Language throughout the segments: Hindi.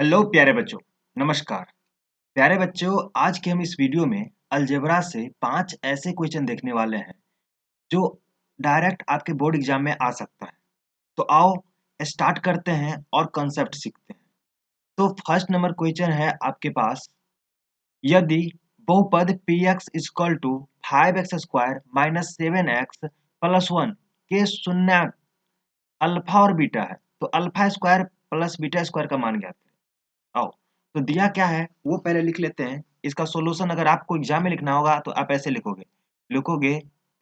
हेलो प्यारे बच्चों, नमस्कार। प्यारे बच्चों, आज के हम इस वीडियो में अलजेब्रा से 5 ऐसे क्वेश्चन देखने वाले हैं जो डायरेक्ट आपके बोर्ड एग्जाम में आ सकता है। तो आओ स्टार्ट करते हैं और कॉन्सेप्ट सीखते हैं। तो फर्स्ट नंबर क्वेश्चन है आपके पास, यदि बहुपद px equal to 5x square minus 7x plus 1 के शून्य अल्फा और बीटा है, तो alpha square plus beta square का मान ज्ञात करें। आओ, तो दिया क्या है वो पहले लिख लेते हैं। इसका सॉल्यूशन अगर आपको एग्जाम में लिखना होगा तो आप ऐसे लिखोगे लिखोगे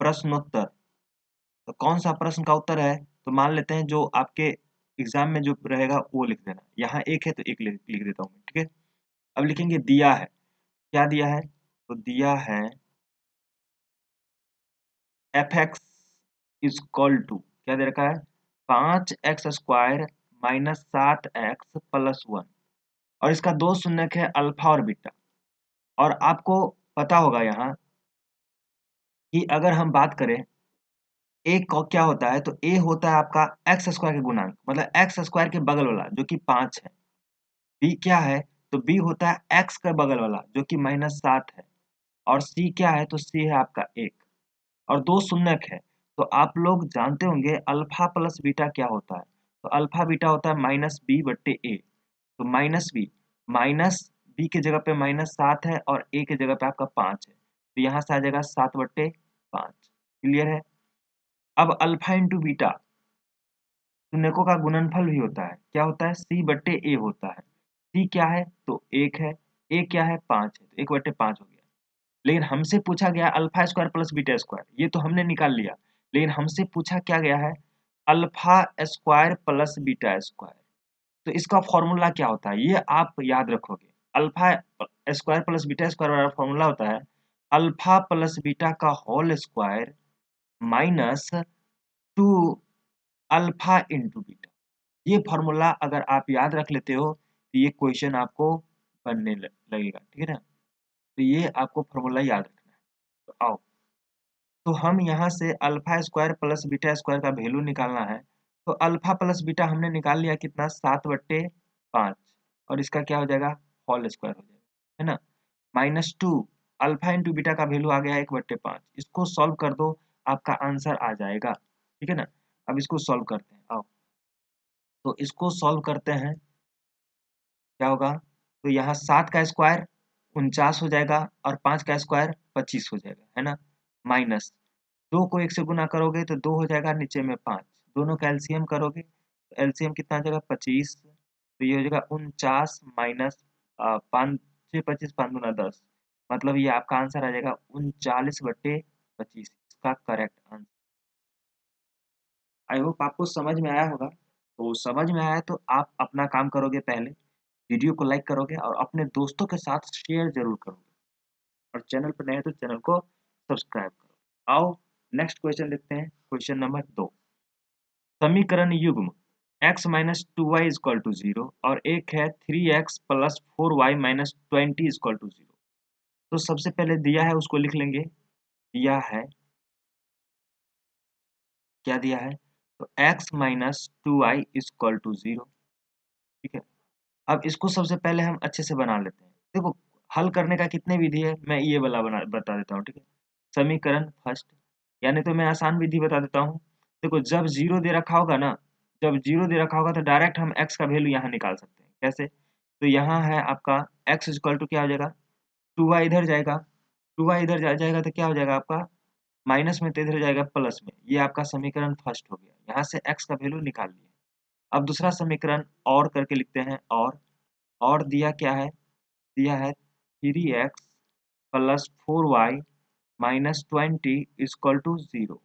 प्रश्नोत्तर। तो कौन सा प्रश्न का उत्तर है, तो मान लेते हैं जो आपके एग्जाम में जो रहेगा वो लिख देना। यहाँ एक है तो एक लिख देता हूँ, ठीक है। अब लिखेंगे दिया है, क्या दिया है, तो दिया है एफ एक्स इक्वल टू, क्या दे रखा है, 5x square minus 7x plus 1, और इसका दो शून्यक है अल्फा और बीटा। और आपको पता होगा यहाँ कि अगर हम बात करें ए को क्या होता है, तो ए होता है आपका एक्स स्क्वायर के गुणांक, मतलब एक्स स्क्वायर के बगल वाला जो कि 5 है। बी क्या है, तो बी होता है एक्स का बगल वाला जो कि -7 है। और सी क्या है, तो सी है आपका 1, और दो शून्यक है। तो आप लोग जानते होंगे अल्फा प्लस बीटा क्या होता है, तो अल्फा बीटा होता है -b/a। तो माइनस बी के जगह पे -7 है और ए के जगह पे आपका 5 है, तो यहाँ से आ जाएगा 7/5। क्लियर है। अब अल्फा इंटू बीटा शून्यकों का गुणनफल भी होता है, क्या होता है, c/a होता है। c क्या है, तो 1 है, a क्या है, 5 है, तो 1/5 हो गया। लेकिन हमसे पूछा गया alpha square plus beta square, ये तो हमने निकाल लिया। लेकिन हमसे पूछा क्या गया है, alpha square plus beta square. तो इसका फॉर्मूला क्या होता है ये आप याद रखोगे। Alpha square plus beta square वाला फॉर्मूला होता है अल्फा प्लस बीटा का whole square minus 2 alpha into beta. ये फॉर्मूला अगर आप याद रख लेते हो तो ये क्वेश्चन आपको बनने लगेगा, ठीक है ना। तो ये आपको फॉर्मूला याद रखना है। तो आओ, तो हम यहाँ से alpha square plus beta square का वैल्यू निकालना है। तो अल्फा प्लस बीटा हमने निकाल लिया कितना, 7/5, और इसका क्या हो जाएगा, होल स्क्वायर हो जाएगा, है ना। -2 अल्फा इंटू बीटा का वैल्यू आ गया 1/5। इसको सॉल्व कर दो, आपका आंसर आ जाएगा, ठीक है ना। अब इसको सॉल्व करते हैं, आओ। तो इसको सॉल्व करते हैं, क्या होगा, तो यहाँ 7 का स्क्वायर 49 हो जाएगा और 5 का स्क्वायर 25 हो जाएगा, है ना। माइनस 2 को 1 से गुना करोगे तो 2 हो जाएगा, नीचे में 5, दोनों का एलसीएम करोगे तो एलसीएम कितना आ जाएगा, 25। तो ये हो जाएगा 49 माइनस 5 से 25, 5 दूना 10, मतलब ये आपका आंसर आ जाएगा 39/25, इसका करेक्ट आंसर। आई होप आपको समझ में आया होगा। तो समझ में आया तो आप अपना काम करोगे, पहले वीडियो को लाइक करोगे और अपने दोस्तों के साथ शेयर जरूर करोगे, और चैनल पर नए हैं तो चैनल को सब्सक्राइब करो। आओ नेक्स्ट क्वेश्चन देखते हैं, क्वेश्चन नंबर 2। समीकरण युग्म x minus 2y equal to 0 और एक है 3x plus 4y minus 20 equal to 0। तो सबसे पहले दिया है उसको लिख लेंगे। दिया है, क्या दिया है, तो x minus 2y equal to 0, ठीक है। अब इसको सबसे पहले हम अच्छे से बना लेते हैं। देखो, हल करने का कितने विधि है, मैं ये वाला बता देता हूँ, ठीक है। समीकरण फर्स्ट, यानी तो मैं आसान विधि बता देता हूँ। देखो, जब जीरो दे रखा होगा ना, जब जीरो दे रखा होगा तो डायरेक्ट हम एक्स का वैल्यू यहाँ निकाल सकते हैं। कैसे, तो यहाँ है आपका एक्स इक्वल टू क्या हो जाएगा, 2y इधर जाएगा, 2y इधर जाएगा तो क्या हो जाएगा आपका, माइनस में तो इधर जाएगा प्लस में। ये आपका समीकरण फर्स्ट हो गया, यहाँ से एक्स का वैल्यू निकाल लिया। अब दूसरा समीकरण और करके लिखते हैं। और दिया क्या है, दिया है 3x plus 4y minus 20 equal to 0।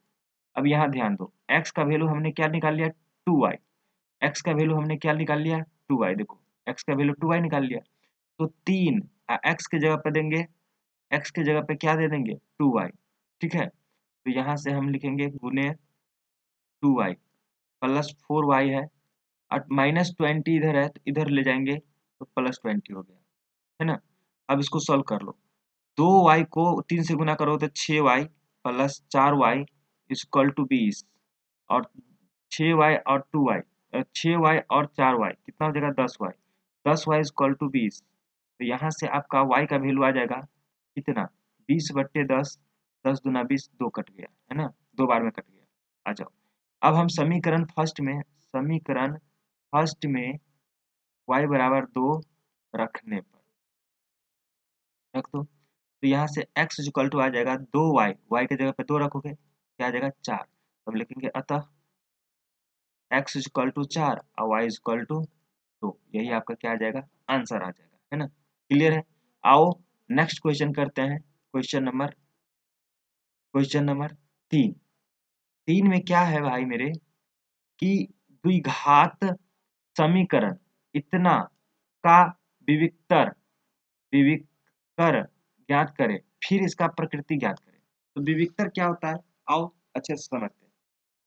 अब यहाँ ध्यान दो, x का वैल्यू हमने क्या निकाल लिया, 2y। x का वैल्यू हमने क्या निकाल लिया, 2y। देखो, x का वैल्यू 2y निकाल लिया, तो 3 x की जगह पे देंगे, x की जगह पे क्या दे देंगे, 2y, ठीक है। तो यहाँ से हम लिखेंगे गुने 2y प्लस 4y है, और -20 इधर है तो इधर ले जाएंगे तो +20 हो गया, है ना। अब इसको सॉल्व कर लो, 2y को 3 से गुना करो तो 6y plus 4y equal to 20, और 6y और 2y 6y और 4y कितना हो जाएगा, 10y। 10y equal to 20। तो यहाँ से आपका y का वैल्यू आ जाएगा कितना, 20/10, 10 दूना 20, 2 कट गया है ना, 2 बार में कट गया। आ जाओ, अब हम समीकरण फर्स्ट में y बराबर 2 रखने पर रख दो, तो यहाँ से x इक्वल टू आ जाएगा 2y, y के जगह पे 2 रखोगे क्या आ जाएगा 4। अब लिखेंगे अतः x इक्वल टू 4 और y इक्वल टू 2, यही आपका क्या आ जाएगा, आंसर आ जाएगा, है ना। क्लियर है। आओ नेक्स्ट क्वेश्चन करते हैं। Question number 3। 3 में क्या है भाई मेरे, कि द्विघात समीकरण इतना का विविक्तर विविक्तर ज्ञात करें, फिर इसका प्रकृति ज्ञात करें। तो विविक्तर क्या होता है, आओ अच्छे से समझते हैं।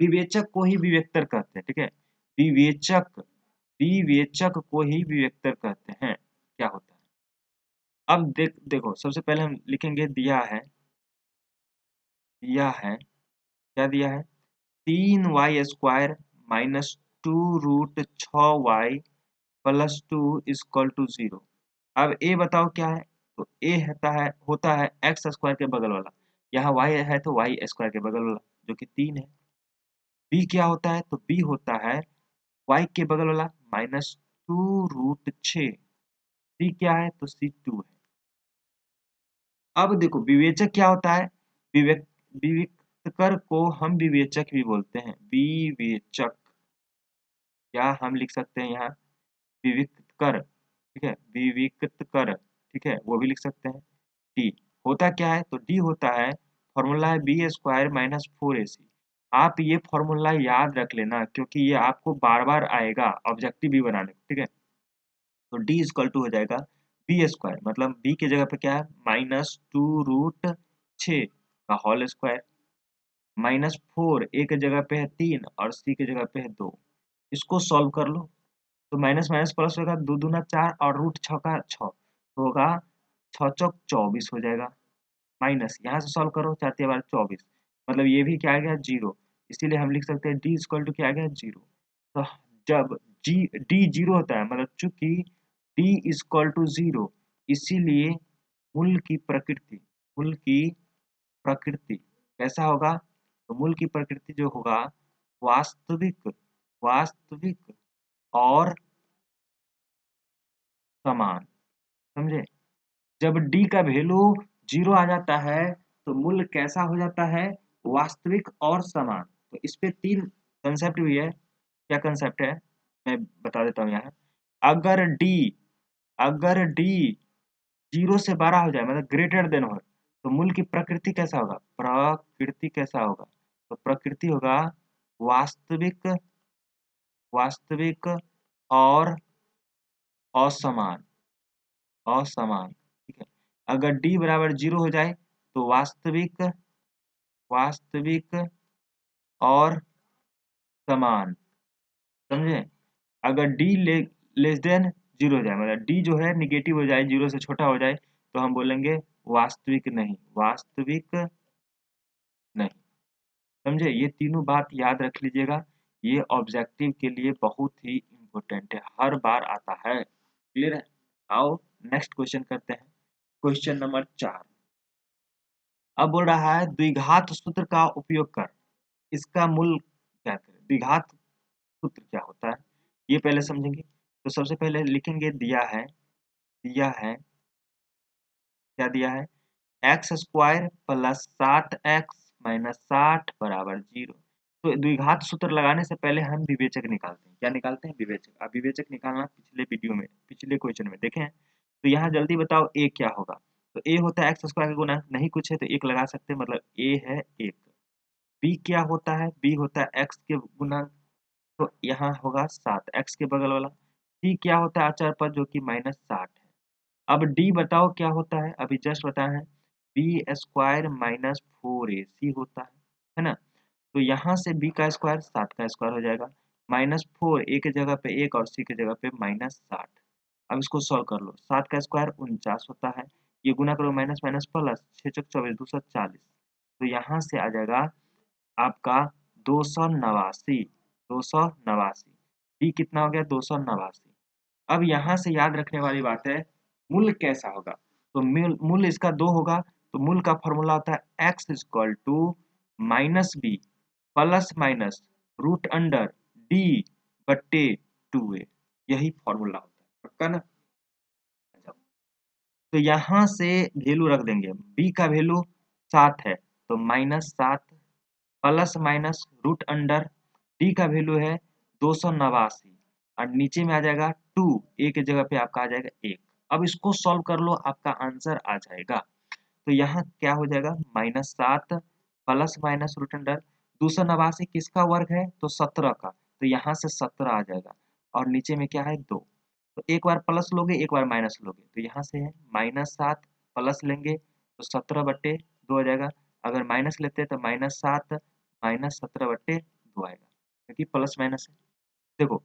विवेचक को ही विवेक्तर कहते हैं, ठीक है। विवेचक को ही विवेक्तर कहते हैं। क्या होता है, अब देखो सबसे पहले हम लिखेंगे, क्या दिया है, 3y² minus 2√6y plus 2 equal to 0। अब ए बताओ क्या है, तो ए होता है एक्स स्क्वायर के बगल वाला, यहाँ y है तो y स्क्वायर के बगल वाला जो कि 3 है। बी क्या होता है, तो बी होता है y के बगल वाला -2√6। सी क्या है, तो सी 2 है। अब देखो विवेचक क्या होता है, विविक्तकर को हम विवेचक भी बोलते हैं, विवेचक, या हम लिख सकते हैं यहाँ विविक्तकर, ठीक है, विविक्तकर, ठीक है, वो भी लिख सकते हैं। डी होता क्या है, तो डी होता है फॉर्मूला है b² माइनस 4ac। आप ये फॉर्मूला याद रख लेना क्योंकि ये आपको बार बार आएगा ऑब्जेक्टिव भी बनाने को, ठीक है। तो डी इक्वल टू हो जाएगा b², मतलब b की जगह पे क्या है, -2√6 का होल स्क्वायर, -4 ए की जगह पे है 3 और सी की जगह पे है 2। इसको सॉल्व कर लो, तो माइनस माइनस प्लस होगा, 2 दूना 4 और √6 का 6 तो होगा 6 चौक 24 हो जाएगा। माइनस यहाँ से सॉल्व करो, 4 बार 24, मतलब ये भी क्या आ गया 0। इसीलिए हम लिख सकते हैं डी इक्वल टू क्या आ गया 0। तो जब डी 0 होता है, मतलब चूंकि डी इक्वल टू 0, इसीलिए मूल की प्रकृति कैसा होगा, तो मूल की प्रकृति जो होगा वास्तविक वास्तविक और समान, समझे। जब डी का वैल्यू 0 आ जाता है तो मूल कैसा हो जाता है, वास्तविक और समान। तो इस पे 3 कंसेप्ट भी है। क्या कंसेप्ट है, मैं बता देता हूँ यहाँ। अगर डी 0 से बड़ा हो जाए, मतलब ग्रेटर देन हो, तो मूल की प्रकृति कैसा होगा, तो प्रकृति होगा वास्तविक और असमान, ठीक है। अगर डी बराबर 0 हो जाए तो वास्तविक और समान, समझे। अगर डी लेस देन 0 हो जाए, मतलब डी जो है निगेटिव हो जाए, 0 से छोटा हो जाए, तो हम बोलेंगे वास्तविक नहीं, समझे। ये तीनों बात याद रख लीजिएगा, ये ऑब्जेक्टिव के लिए बहुत ही इम्पोर्टेंट है, हर बार आता है। क्लियर है। आओ नेक्स्ट क्वेश्चन करते हैं। Question number 4। अब बोल रहा है द्विघात सूत्र का उपयोग कर इसका मूल क्या करें। द्विघात सूत्र क्या होता है ये पहले समझेंगे। तो सबसे पहले लिखेंगे, क्या दिया है, x² प्लस 7x माइनस 60 बराबर 0। तो द्विघात सूत्र लगाने से पहले हम विवेचक निकालते हैं। क्या निकालते हैं, विवेचक। अब विवेचक निकालना पिछले क्वेश्चन में देखें। तो यहाँ जल्दी बताओ ए क्या होगा। तो ए होता है x² का गुणा, नहीं कुछ है तो 1 लगा सकते हैं, मतलब ए है 1। बी क्या होता है, बी होता है x के गुना, तो यहाँ होगा 7 x के बगल वाला। सी क्या होता है, अचर पद, जो कि -60 है। अब डी बताओ क्या होता है, अभी जस्ट बताया है, b² माइनस 4ac होता है ना। तो यहाँ से b का स्क्वायर 7 का स्क्वायर हो जाएगा, -4 a के जगह पे 1 और c के जगह पे -60। अब इसको सॉल्व कर लो, 7 का स्क्वायर 49 होता है, ये गुना करो माइनस माइनस प्लस, 6 चौक 24, 240। तो यहाँ से आ जाएगा आपका 289, डी कितना हो गया 289। अब यहाँ से याद रखने वाली बात है, मूल कैसा होगा। तो मूल इसका 2 होगा, तो मूल का फॉर्मूला होता है x equal to minus b plus minus root under D बट्टे 2a, यही फॉर्मूला होता है, पक्का ना। तो यहाँ से वैल्यू रख देंगे, b का वैल्यू 7 है तो -7 plus minus root under D का वैल्यू है 289 और नीचे में आ जाएगा 2, ए की जगह पे आपका आ जाएगा 1। अब इसको सॉल्व कर लो, आपका आंसर आ जाएगा। तो यहाँ क्या हो जाएगा, -7 प्लस माइनस रूट अंडर 289 किसका वर्ग है, तो 17 का, तो यहाँ से 17 आ जाएगा और नीचे में क्या है 2। तो एक बार प्लस लोगे एक बार माइनस लोगे, तो यहाँ से है -7 प्लस लेंगे तो 17/2 आ जाएगा। अगर माइनस लेते हैं तो -7 -17/2 आएगा, क्योंकि प्लस माइनस है। देखो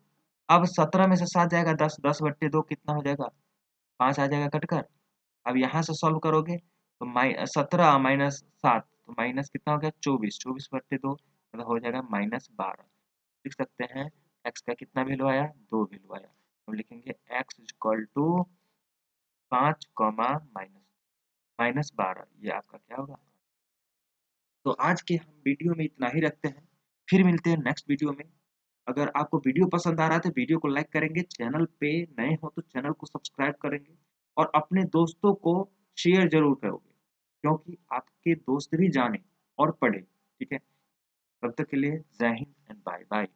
अब 17 में से 7 जाएगा 10, 10/2 कितना हो जाएगा, 5 आ जाएगा कटकर। अब यहाँ से सॉल्व करोगे तो 17 माइनस 7 तो माइनस कितना हो गया 24, 24/2 मतलब हो जाएगा -12। लिख सकते हैं x का कितना वैल्यू आया, 2 वैल्यू आया। हम लिखेंगे x इक्वल टू 5 -12, ये आपका क्या होगा। तो आज के हम वीडियो में इतना ही रखते हैं, फिर मिलते हैं नेक्स्ट वीडियो में। अगर आपको वीडियो पसंद आ रहा है तो वीडियो को लाइक करेंगे, चैनल पे नए हो तो चैनल को सब्सक्राइब करेंगे और अपने दोस्तों को शेयर जरूर करोगे, क्योंकि आपके दोस्त भी जाने और पढ़े। ठीक है, तब तक के लिए जय हिंद एंड बाय बाय।